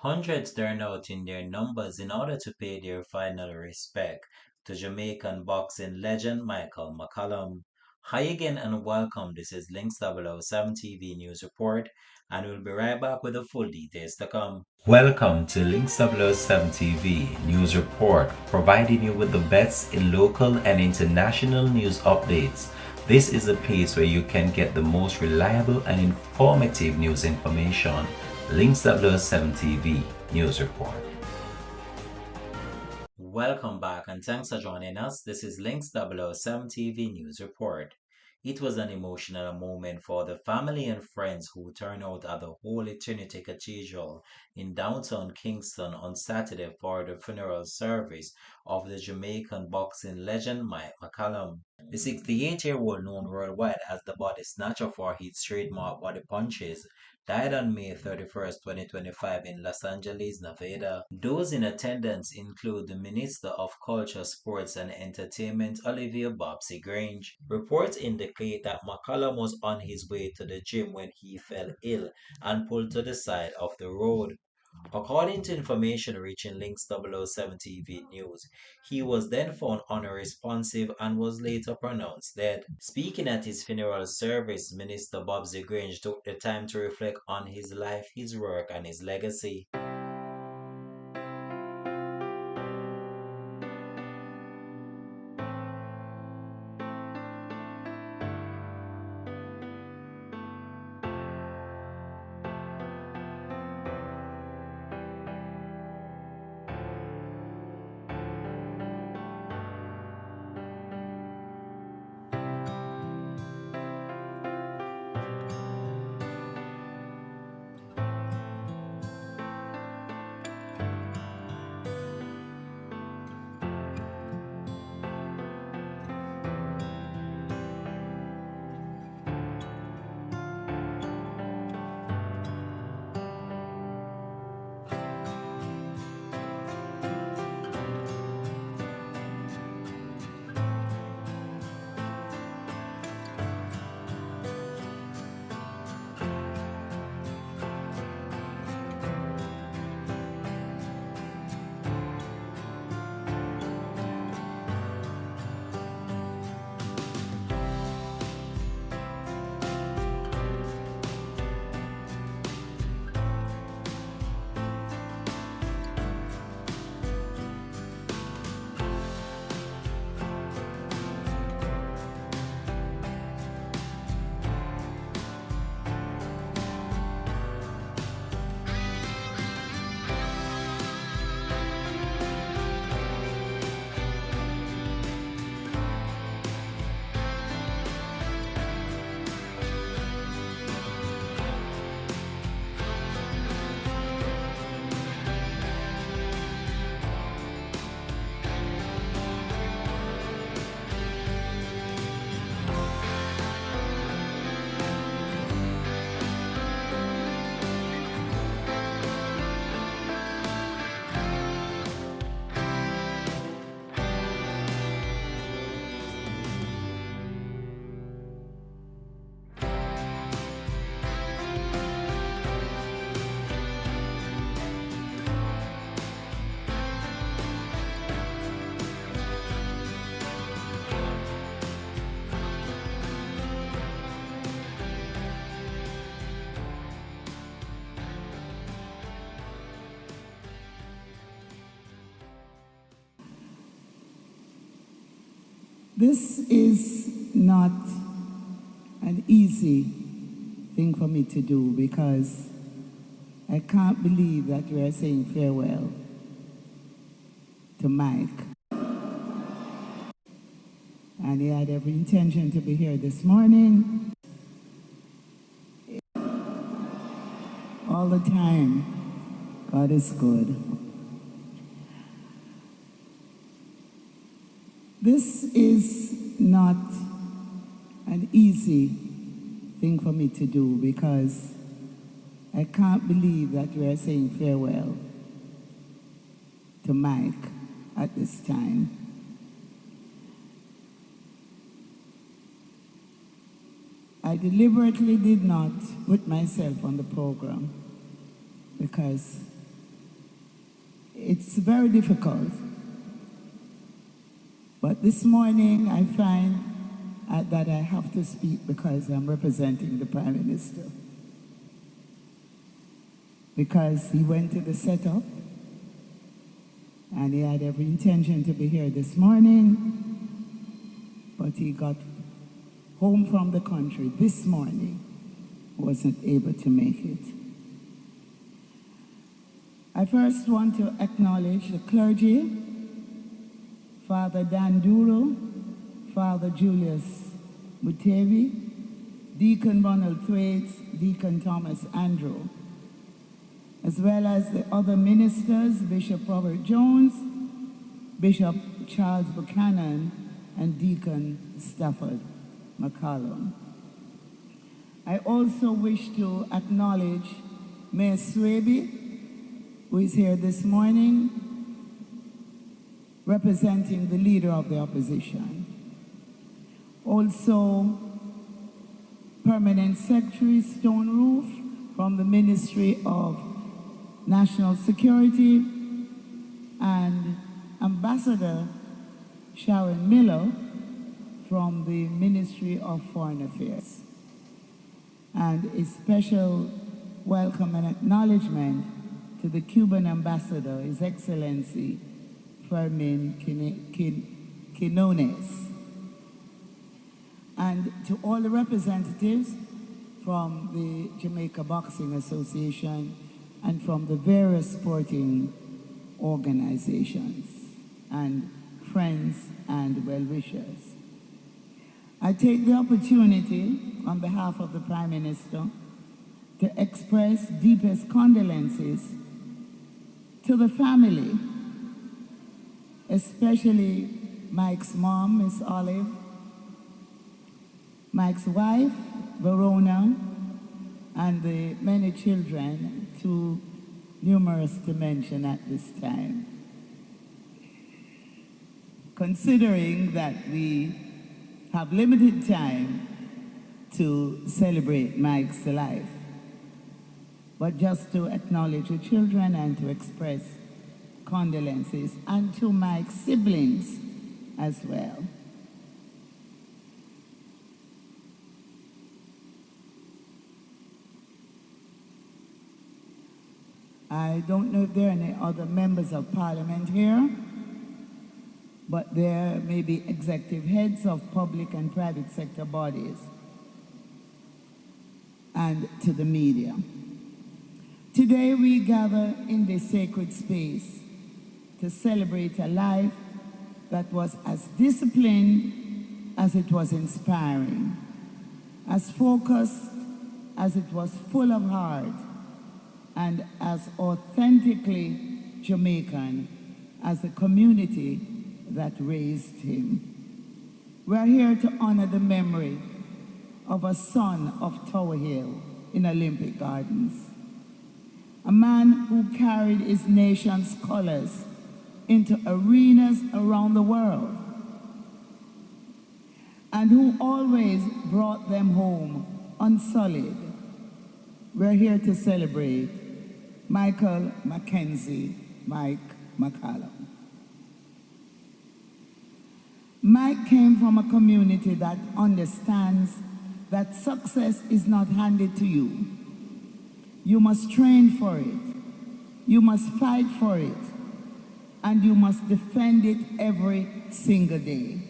Hundreds turn out in their numbers in order to pay their final respect to Jamaican boxing legend Michael McCallum. Hi again and welcome. This is Links 007 TV News Report, and we'll be right back with the full details to come. Welcome to Links 007 TV News Report, providing you with the best in local and international news updates. This is a place where you can get the most reliable and informative news information. Links 007 TV News Report. Welcome back and thanks for joining us. This is Links 007 TV News Report. It was an emotional moment for the family and friends who turned out at the Holy Trinity Cathedral in downtown Kingston on Saturday for the funeral service of the Jamaican boxing legend Mike McCallum. The 68-year-old, known worldwide as the body snatcher for his trademark body punches, died on May 31st, 2025 in Los Angeles, Nevada. Those in attendance include the Minister of Culture, Sports and Entertainment, Olivia Bobbsey Grange. Reports indicate that McCallum was on his way to the gym when he fell ill and pulled to the side of the road. According to information reaching Links 007 TV News, he was then found unresponsive and was later pronounced dead. Speaking at his funeral service, Minister Bobbsey Grange took the time to reflect on his life, his work, and his legacy. This is not an easy thing for me to do because I can't believe that we are saying farewell to Mike. And he had every intention to be here this morning. All the time. God is good. This is not an easy thing for me to do because I can't believe that we are saying farewell to Mike at this time. I deliberately did not put myself on the program because It's very difficult. But this morning I find that I have to speak because I'm representing the Prime Minister. Because he went to the setup and he had every intention to be here this morning, but he got home from the country this morning, wasn't able to make it. I first want to acknowledge the clergy, Father Dan Duro, Father Julius Mutevi, Deacon Ronald Thwaites, Deacon Thomas Andrew, as well as the other ministers, Bishop Robert Jones, Bishop Charles Buchanan, and Deacon Stafford McCALLUM. I also wish to acknowledge Mayor Swaby, who is here this morning, representing the leader of the opposition. Also, Permanent Secretary Stone Roof from the Ministry of National Security, and Ambassador Sharon Miller from the Ministry of Foreign Affairs. And a special welcome and acknowledgement to the Cuban Ambassador, His Excellency Fermin Quinones, and to all the representatives from the Jamaica Boxing Association and from the various sporting organizations and friends and well-wishers. I take the opportunity on behalf of the Prime Minister to express deepest condolences to the family, especially Mike's mom, Miss Olive, Mike's wife, Verona, and the many children, too numerous to mention at this time. Considering that we have limited time to celebrate Mike's life, but just to acknowledge the children and to express condolences, and to Mike's siblings as well. I don't know if there are any other members of Parliament here, but there may be executive heads of public and private sector bodies, and to the media. Today we gather in this sacred space to celebrate a life that was as disciplined as it was inspiring, as focused as it was full of heart, and as authentically Jamaican as the community that raised him. We are here to honor the memory of a son of Tower Hill in Olympic Gardens, a man who carried his nation's colors into arenas around the world, and who always brought them home unsullied. We're here to celebrate Michael Mackenzie, Mike McCALLUM. Mike came from a community that understands that success is not handed to you. You must train for it, you must fight for it, and you must defend it every single day.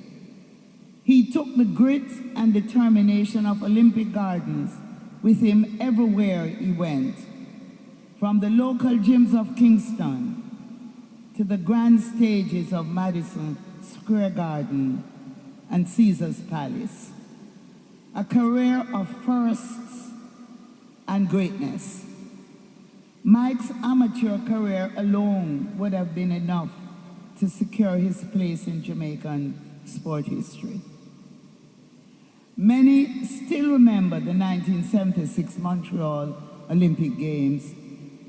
He took the grit and determination of Olympic Gardens with him everywhere he went, from the local gyms of Kingston to the grand stages of Madison Square Garden and Caesar's Palace. A career of firsts and greatness. Mike's amateur career alone would have been enough to secure his place in Jamaican sport history. Many still remember the 1976 Montreal Olympic Games,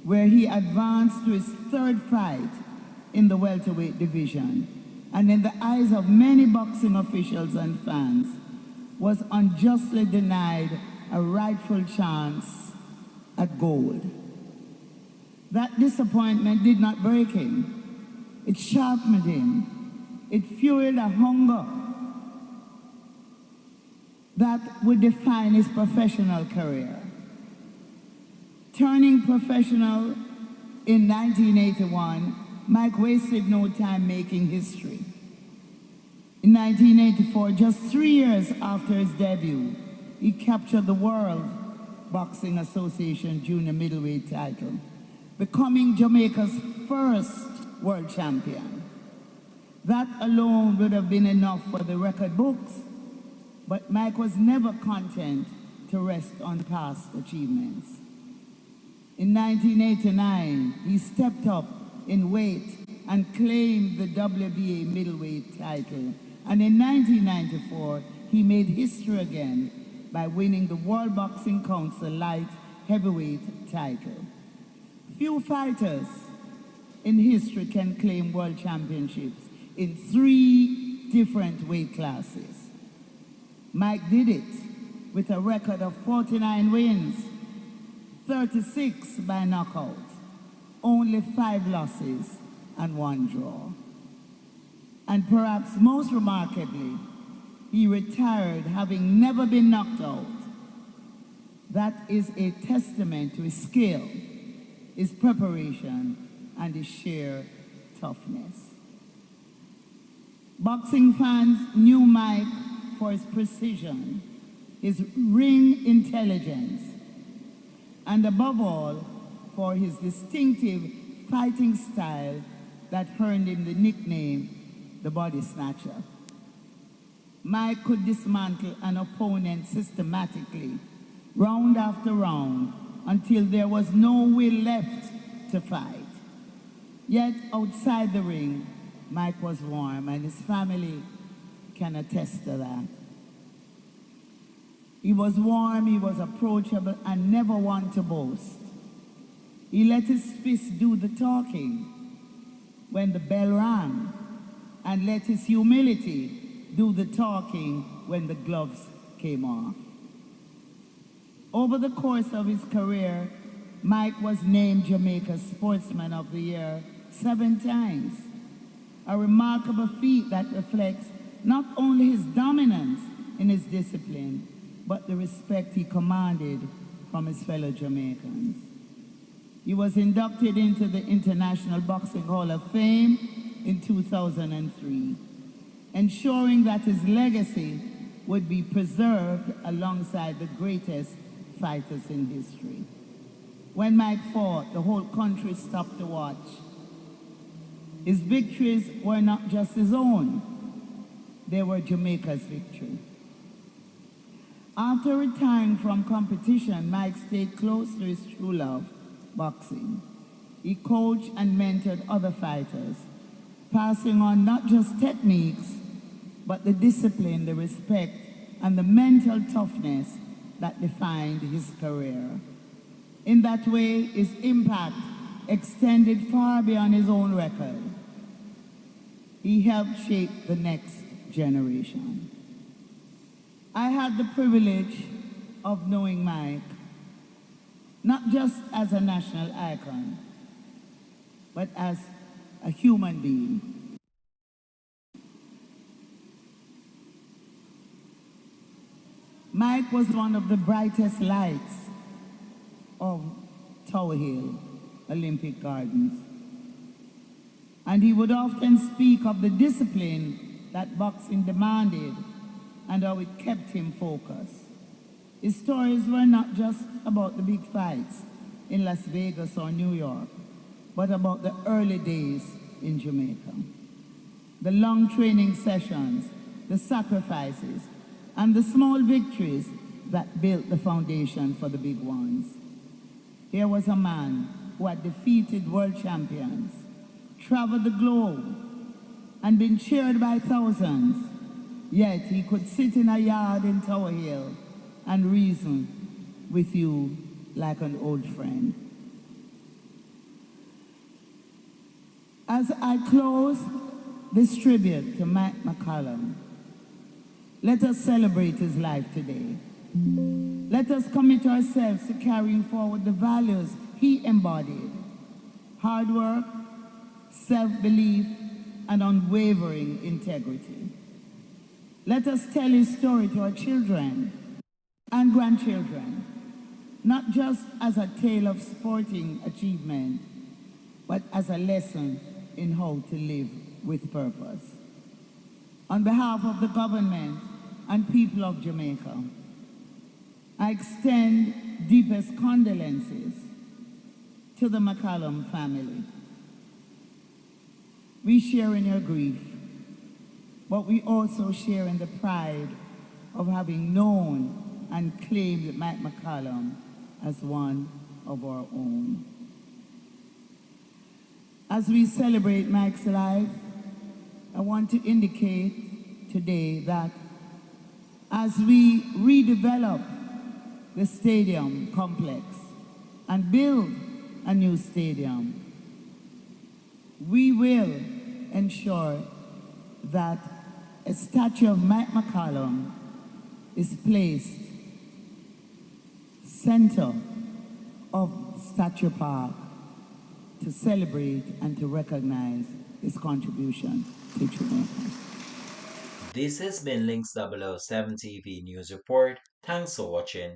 where he advanced to his third fight in the welterweight division, and in the eyes of many boxing officials and fans, was unjustly denied a rightful chance at gold. That disappointment did not break him. It sharpened him. It fueled a hunger that would define his professional career. Turning professional in 1981, Mike wasted no time making history. In 1984, just 3 years after his debut, he captured the World Boxing Association junior middleweight title, becoming Jamaica's first world champion. That alone would have been enough for the record books, but Mike was never content to rest on past achievements. In 1989, he stepped up in weight and claimed the WBA middleweight title. And in 1994, he made history again by winning the World Boxing Council light heavyweight title. Few fighters in history can claim world championships in 3 different weight classes. Mike did it with a record of 49 wins, 36 by knockout, only 5 losses and 1 draw. And perhaps most remarkably, he retired having never been knocked out. That is a testament to his skill, his preparation, and his sheer toughness. Boxing fans knew Mike for his precision, his ring intelligence, and above all, for his distinctive fighting style that earned him the nickname the Body Snatcher. Mike could dismantle an opponent systematically, round after round, until there was no will left to fight. Yet outside the ring, Mike was warm, and his family can attest to that. He was warm, he was approachable, and never one to boast. He let his fist do the talking when the bell rang, and let his humility do the talking when the gloves came off. Over the course of his career, Mike was named Jamaica's Sportsman of the Year 7 times, a remarkable feat that reflects not only his dominance in his discipline, but the respect he commanded from his fellow Jamaicans. He was inducted into the International Boxing Hall of Fame in 2003, ensuring that his legacy would be preserved alongside the greatest fighters in history. When Mike fought, the whole country stopped to watch. His victories were not just his own, they were Jamaica's victory. After retiring from competition, Mike stayed close to his true love, boxing. He coached and mentored other fighters, passing on not just techniques, but the discipline, the respect, and the mental toughness that defined his career. In that way, his impact extended far beyond his own record. He helped shape the next generation. I had the privilege of knowing Mike, not just as a national icon, but as a human being. Mike was one of the brightest lights of Tower Hill Olympic Gardens. And he would often speak of the discipline that boxing demanded and how it kept him focused. His stories were not just about the big fights in Las Vegas or New York, but about the early days in Jamaica. The long training sessions, the sacrifices, and the small victories that built the foundation for the big ones. Here was a man who had defeated world champions, traveled the globe, and been cheered by thousands, yet he could sit in a yard in Tower Hill and reason with you like an old friend. As I close this tribute to Mike McCALLUM, let us celebrate his life today. Let us commit ourselves to carrying forward the values he embodied: hard work, self-belief, and unwavering integrity. Let us tell his story to our children and grandchildren, not just as a tale of sporting achievement, but as a lesson in how to live with purpose. On behalf of the government and people of Jamaica, I extend deepest condolences to the McCALLUM family. We share in your grief, but we also share in the pride of having known and claimed Mike McCALLUM as one of our own. As we celebrate Mike's life, I want to indicate today that as we redevelop the stadium complex and build a new stadium, we will ensure that a statue of Mike McCALLUM is placed center of Statue Park to celebrate and to recognize his contribution to Jamaica. This has been Links 007 TV News Report. Thanks for watching.